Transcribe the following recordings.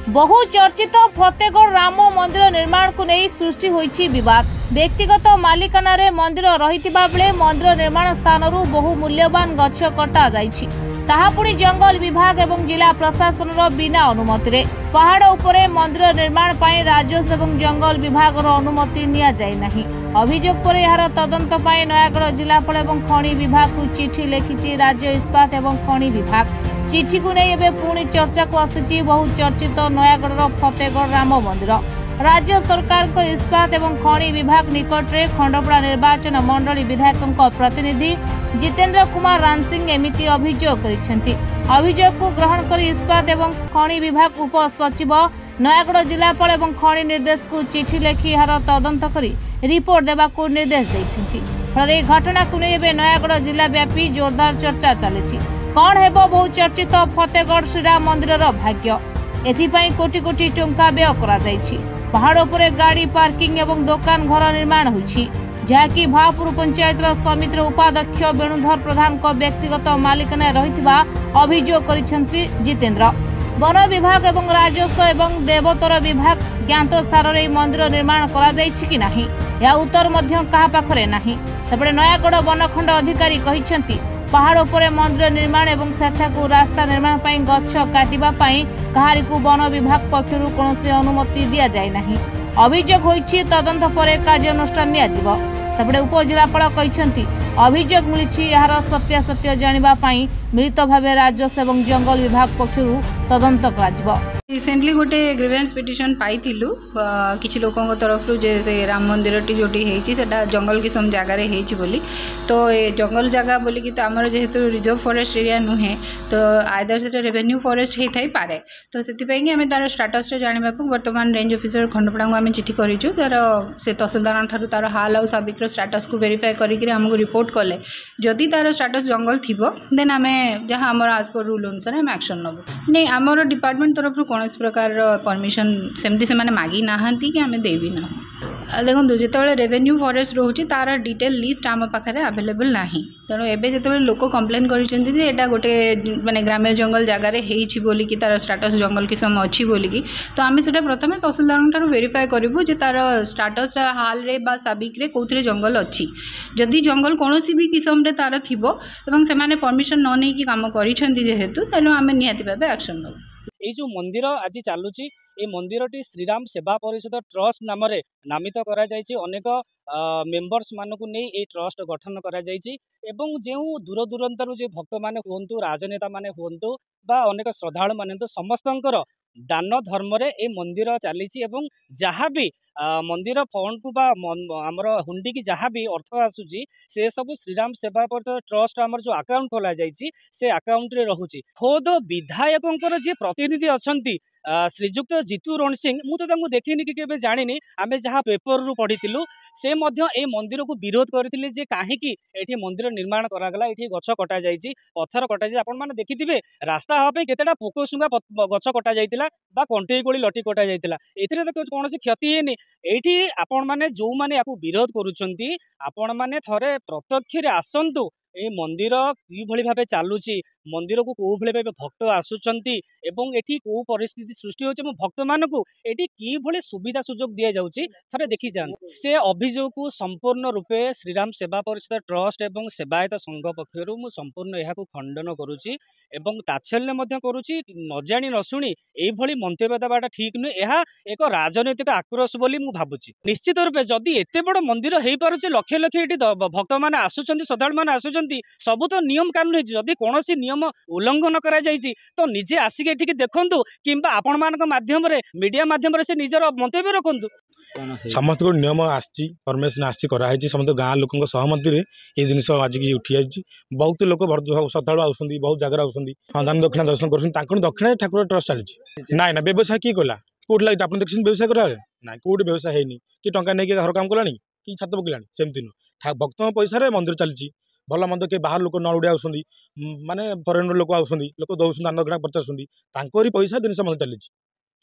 बहु चर्चित फतेगढ़ राम मंदिर निर्माण को नहीं सृष्टि होईछि विवाद। व्यक्तिगत मालिकाना रे मंदिर रहितिबा बेले मंदिर निर्माण स्थान बहु मूल्यवान गछ कटा जाइछि। ताहा पुणी जंगल विभाग एवं जिला प्रशासन बिना अनुमति रे पहाड़ उपरे मंदिर निर्माण पाई राजस्व एवं जंगल विभाग अनुमति निया जाय नाही। अभियोग पर यार तदंत पाई नयागढ़ जिलापाल एवं खनि विभाग को चिठी लिखिछि राज्य इस्पात एवं खनि विभाग। चिठी को नहीं एवं पुणी चर्चा को आसी बहु चर्चित नयागढ़ फतेगढ़ राम मंदिर। राज्य सरकार को इस्पात एवं खनि विभाग निकट में खंडपड़ा निर्वाचन मंडली विधायकों प्रतिनिधि जितेंद्र कुमार रानसिंह एमिति अभियोग करिसेंति। अभियोग को ग्रहण कर इस्पात एवं खनि विभाग उप सचिव नयागढ़ जिलापाल एवं खनि निर्देश को चिठी लिखि यार तदंत करी रिपोर्ट देवा को निर्देश देइछंति। फले घटना को नहीं नयागढ़ जिला व्यापी जोरदार चर्चा चली। कौन हेबो बहु चर्चित फतेगढ़ श्रीराम मंदिर भाग्य एथिपाई कोटी कोटी टंका व्यय करा जायछि। पहाड़ उपरे गाड़ी पार्किंग एवं दुकान घर निर्माण होछि जहाँकि भावपुर पंचायत समितिर उपाध्यक्ष वेणुधर प्रधान को व्यक्तिगत मालिकाना रहितबा अभियोग करिसेंति जितेंद्र। वन विभाग एवं राजस्व एवं देवोत्तर विभाग ज्ञात सार मंदिर निर्माण करा जायछि कि नाही या उत्तर मध्य कहा पाखरे नाही। तबे नयागढ़ वनखंड अधिकारी कहिसेंति पहाड़ उपरे मंदिर निर्माण एवं सेठाकू रास्ता निर्माण पाई गछ काटिबा पाई कहारिकू वन विभाग पक्षरु कोनोसी अनुमति दिया जाय नाही। अभियोग होईछि तदंत परे कार्यानुष्ठान निया जिवो। तबे उपजिलापाल कहिसेंति अभियोग मिलिछि यार सत्यासत्य जानिबा पाई मिलित भावे राजस्व एवं जंगल विभाग पक्षरु तदंत कराजिवो। रिसेंटली गोटे ग्रीवेंस पिटिशन पाइलु किछि लोकों तरफ से राम मंदिर टी जोटी हेछि सेटा जंगल किसम जगार हेछि बोली। तो ए जंगल जगह बोली कि आमर जेहेतु रिजर्व फॉरेस्ट एरिया नुहे तो आइदर से रेवेन्यू फॉरेस्ट हे थाई पारे। तो सेति पई कि हमें तार स्टेटस रे जानिबा को वर्तमान रेंज ऑफिसर खंडपड़ा को हमें चिठी करिछु। तार से तहसीलदार ठारू तार हाल और साबिक स्टेटस को वेरीफाई करिकरी हमको रिपोर्ट कले जदि तार स्टेटस जंगल थिबो देन हमें जहां हमर आज पर रूल अनुसार हम एक्शन नबो। नहीं हमर डिपार्टमेंट तरफ कौन प्रकार परमिशन सेमती से माने मागी नाहंती कि हमें देवी ना। देखो जो रेवेन्यू फॉरेस्ट रोचे तार डिटेल लिस्ट आम पाखे अवेलेबल नाही। तेणु एबे जो लोक कंप्लेन करा गोटे माने ग्राम्य जंगल जगार बोली कि तार स्टेटस जंगल किसम अच्छी बोली कि तो आम से प्रथम तहसीलदार वेरीफाई करूँ जे तार स्टेटस हाल रे बा साबिक रे कौन जंगल अच्छी। जदि जंगल कौन भी किसम रे तार थिबो एवं से माने परमिशन न नहीं काम करिसेंती जेहेतु तेणु आम निहाती भाबे एक्शन नबो। ये जो मंदिर आज चलुची ये मंदिर टी श्रीराम सेवा परिषद ट्रस्ट नाम नामित करा जायछि। अनेक मेंबर्स मानकु नहीं ये ट्रस्ट गठन करा जायछि एवं जो दूर दूरांतर जो भक्त माने हुंतु राजनेता माने हुंतु बा अनेक श्रद्धालु माने तो समस्तंकर दान धर्म रे ए मंदिर चलीछि एवं जहाँ भी मंदिर फंड को आमर हुंडी की जहाँ भी अर्थ आसूची से सब श्रीराम सेवा परिषद ट्रस्ट आमर जो अकाउंट खोला जायछि से अकाउंट रे रहुछि। खोद विधायकों जे प्रतिनिधि अछंती श्रीजुक्त जीतू रणसिंह मुझे देखनी कि केबे जानिनी आमे जहाँ पेपर रु पढ़ीलु से मध्य ए मंदिर को विरोध करथिले जे काहे कि एठी मंदिर निर्माण करागला एठी गछ कटा जायछि पत्थर कटा जाय। आपण माने देखिथिबे रास्ता हवा पे केतेटा पोकोसुंगा गछ कटा जायतिला बा कंटेई कोली लटी कटा जायतिला एथिरे तो कोनोसी क्षति हेनी। एठी आपण माने जो माने याकू विरोध करूछंती आपण माने थरे प्रत्यक्ष रे आसंतु ए मंदिर कि भली भाबे चालुची मंदिर को कौ भली भाबे भक्त आसुचंती एवं एठी को परिस्थिति सृष्टि होचे भक्त मानकू एठी कि भली सुविधा सुजोग दिया जाउची थरे देखि जान। से अभियोग को संपूर्ण रूपे श्रीराम सेवा परिषद ट्रस्ट एवं सेवायत संघ पक्षरु मु संपूर्ण एहा को खंडन करूची एवं तात्सल्य मध्य करूची। न जानी न सुनी ए भली मंतव्य देबाटा ठीक नु एहा एक राजनैतिक आक्रोश बोली मु भाबुची। निश्चित रूपे जदि एते बड़ मंदिर हेई पारुची लक्ष लक्ष एठी भक्त माने आसुचंती श्रद्धालु माने आसुचंती सब तो नियम कानून जदि कौन नियम उल्लंघन करा जायछि तो निजे आसिक एठिक देखंतु किंबा आपण मानक माध्यम रे मीडिया माध्यम रे से निजर मंतव्य रखंतु। समस्त को नियम आछि परमिशन आछि करा है समस्त गाँ लोक सहमति रे ये जिनिस आज की उठी जाइछि। बहुत लोक श्रद्धालु आउसंदी बहुत जगह आउसंदी दान दक्षिणा दर्शन करछन दक्षिणा ठाकुर ट्रस्ट चली ना ना व्यवसाय की कला कोट लगे आप देखिए व्यवसाय करा ना कोट व्यवसाय हैनी कि टंका नहीं घर काम कलानी कि छात पकलानी सेमती नु भक्त पैसा मंदिर चलती भल मंद के बाहर लोक न उड़िया आउसंदी माने फरेन लोक आउसंदी लोक दौसंदी दान दक्षिणा पचासंदी तांकोरी पैसा जिनिस मन चली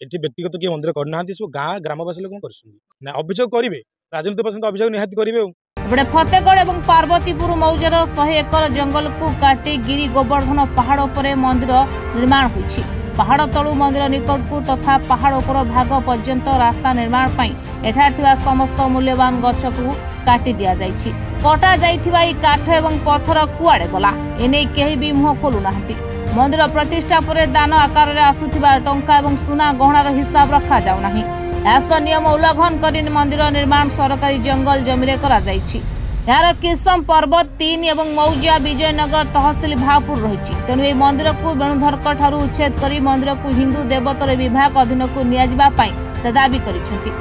एठी व्यक्तिगत किए मंदिर करना सब गाँ ग्रामवासी लोक कर अभियोग करेंगे राजनीति पसंद अभियोग निहाती करेंगे। फतेगढ़ एवं पार्वतीपुर मौजार 100 एकर जंगल को काटी गिरी गोवर्धन पहाड़ पर मंदिर निर्माण होइछि। पहाड़ तलू मंदिर निकट को तथा पहाड़ उपर भाग पर्यंत रास्ता निर्माण पई एठार थिबा समस्त मूल्यवान गछ को काटी दिया जायछि। कटा जाइथिबा ई काठ एवं पत्थर कुआडे गला एने केही भी मुह खोलु नाहंती। मंदिर प्रतिष्ठा पर दान आकार में आसुथिबा टंका एवं सुना गहनार हिसाब रखा जाउ नाही। ऐसा नियम उल्लंघन कर मंदिर निर्माण सरकारी जंगल जमीरे करा जायछि। यार किसम पर्वत 3 एवं मौजिया विजयनगर तहसिल भावपुर रही। तेणु यह मंदिर को वेणुधरक ठारू उच्छेद कर मंदिर को हिंदू देवतर विभाग अधीन को नियाजिबा पई से दाबी करिसेंति।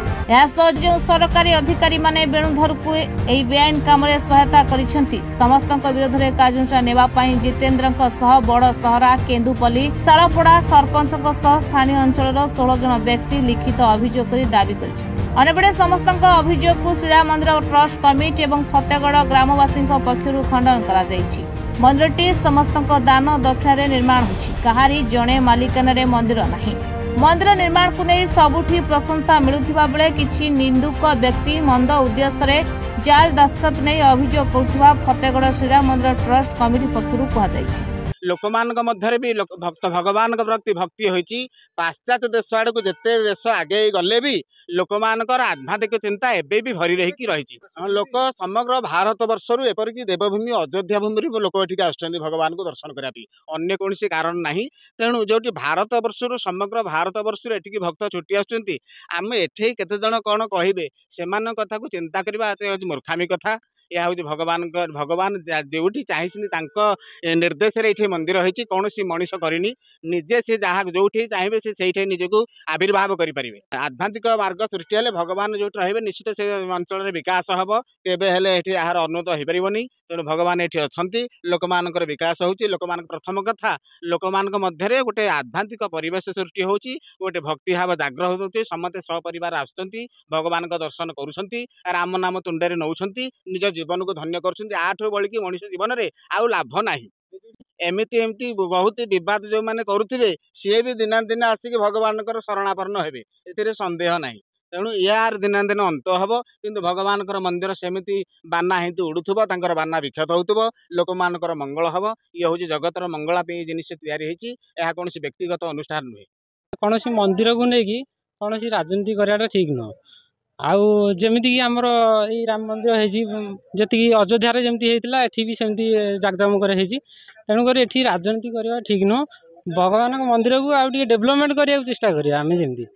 जो सरकारी अधिकारी माने वेणुधर को यह बेआईन काम सहायता करिसेंति समस्त विरोध में कार्यानुष्ठान नेबा पई जितेंद्रक सह बड़ सहरा केन्दुपल्ली शालपड़ा सरपंच स्थानीय अंचल 16 जन व्यक्ति लिखित अभियोग कर दाबी करिसेंति। अन्यपटे समस्त अभियोग को श्रीराम मंदिर ट्रस्ट कमिटी एवं फतेगढ़ ग्रामवासी पक्षर खंडन करा जायछि। मंदिरटी समस्त दान दक्षिण निर्माण होछि। कहारी जणे मालिकाना मंदिर नाही। मंदिर निर्माण को नहीं सबुठी प्रशंसा मिलुथिबा बेले किछि निंदुक व्यक्ति मंद उद्देश्य जाल दस्तखत नहीं अभियोग करुथिबा फतेगढ़ श्रीराम मंदिर ट्रस्ट कमिटी पक्षर कहा जायछि। लोकमानक मध्य भी भक्त भगवान प्रति भक्ति होइछि। पाश्चात्य देश आड़ को जिते देश आगे गले भी लोकमानकर आध्यात्मिक चिंता एबे भी भरी रही रही। लोक समग्र भारत वर्षरु एपरिक देवभूमि अयोध्या भूमि लोक एठिक आसुछन्ति भगवान को दर्शन करने अन्य कौन कारण नहीं। तेणु जो भारत वर्षरु समग्र भारत वर्षरु एठिक भक्त छुट्टी आसुछन्ति आम एठे केते जण कौन कहिबे सेमान कथा को चिंता करबा मूर्खामी कथा। यह हूँ भगवान जो चाहिए निर्देश ये मंदिर होती कौन सी मनीष करनी निजे से जहाँ जो चाहिए से निजक आविर्भाव करें। आध्यात्मिक मार्ग सृष्टि हेले भगवान जो रही निश्चित से अंचल विकास हम के यार अनुत हो पारनी। तेणु भगवान ये अच्छा लोक मान विकास होती। लोक मान प्रथम कथा लोक मान गोटे आध्यात्मिक परिवेश सृष्टि होती गोटे भक्ति भाव जाग्रत होती। समस्ते सपरिवार आसुँच भगवान दर्शन करुँच राम नाम तुंडे नौ निज जीवन को धन्य कर आठ बल्कि मनुष्य जीवन में आउ लाभ ना। एमती एमती बहुत विवाद जो मैंने करुवे सी भी दिना दिन आसिक भगवान शरणापन्न हे ए सन्देह ना। तेणु यार दिना दिन अंत हम किंतु भगवान मंदिर सेमती बाना हिंती उड़ुव बाना विक्षत हो लोक मान मंगल हम। ये हूँ जगतर मंगला जिनस या कौन व्यक्तिगत अनुष्ठान नुहे। कौन मंदिर को लेकिन कौन राजनीति कराटा ठीक नुह। आउ जमीक आमर ये राम मंदिर जी अयोध्या जमी होता एटी भी सेमती जाकजमक तेणुक ये राजनीति करवा ठीक नुह। भगवान मंदिर को आउ डेभलपमेंट करने चेष्टा करिया आम जमी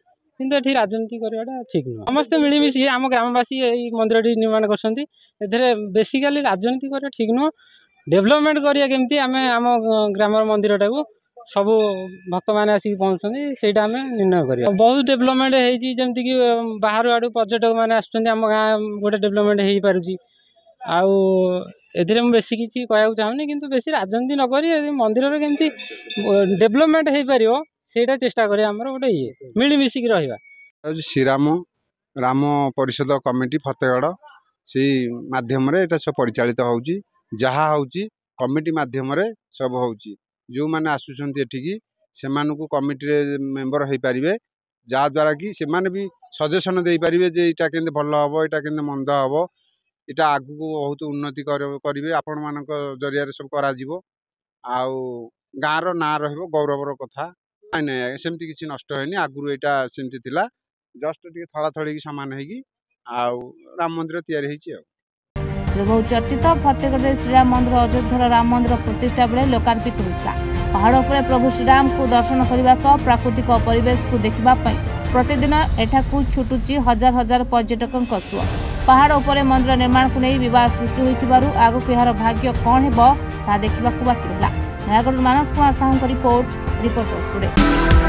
किंतु ये राजनीति करवाटा ठीक नुह। समस्ते मिलमिशि आम ग्रामवासी ये मंदिर निर्माण कर बेसिकाली राजनीति करवा ठीक नुह। डेभलपमेंट करिया केमती आम आम ग्राम मंदिर टाक सब भक्त मैंने आसिक पहुँचते से निर्णय कर बहुत डेभलपमेंट होमती कि बाहर आड़ पर्यटक मैंने आम गाँ गोटे डेभलपमेंट हो पारुची। आउ ए बेसी किसी कहूँ चाहूनी किंतु बेसी राजनीति नक मंदिर केमती डेभलपमेंट हो पार से चेष्टा करें आमर गोटे ये मिलमिशिक रहा। श्रीराम राम परिषद कमिटी फतेगढ़ से मध्यम सब परिचालित होउची जहा होउची कमिटी मध्यम सब होउची। जो मैंने आसुँच एठिकी से कमिटी मेम्बर हो पारे जहाद्वारा कि से भी सजेसन दे पारे जे यहाँ के भल हम यहाँ के मंद हम यहाँ आगू बहुत उन्नति करेंगे आपण मान जरिया सब करा गाँव ना रौरवर कथा ना सेमती किसी नष्ट होनी आगुरी यहाँ सेमती थिला जस्ट टे थड़ाथड़ी सामान होगी राम मंदिर तैयारी बहु चर्चित फतेगढ़ श्रीराम मंदिर अयोध्या राम मंदिर प्रतिष्ठा बेले लोकार्पित होता। पहाड़ पर प्रभु श्रीराम को दर्शन करने सह प्राकृतिक परिवेश को देखा प्रतिदिन एठाकू छुटुची हजार हजार पर्यटकों सुआ। पहाड़ उपर मंदिर निर्माण को नहीं विवाद सृष्टि होइथिबारु आगक यार भाग्य कौन हेबो ता देखिबाकू बाकी रहिला। Nayagarh Manas Kumar Sahu report reporters today.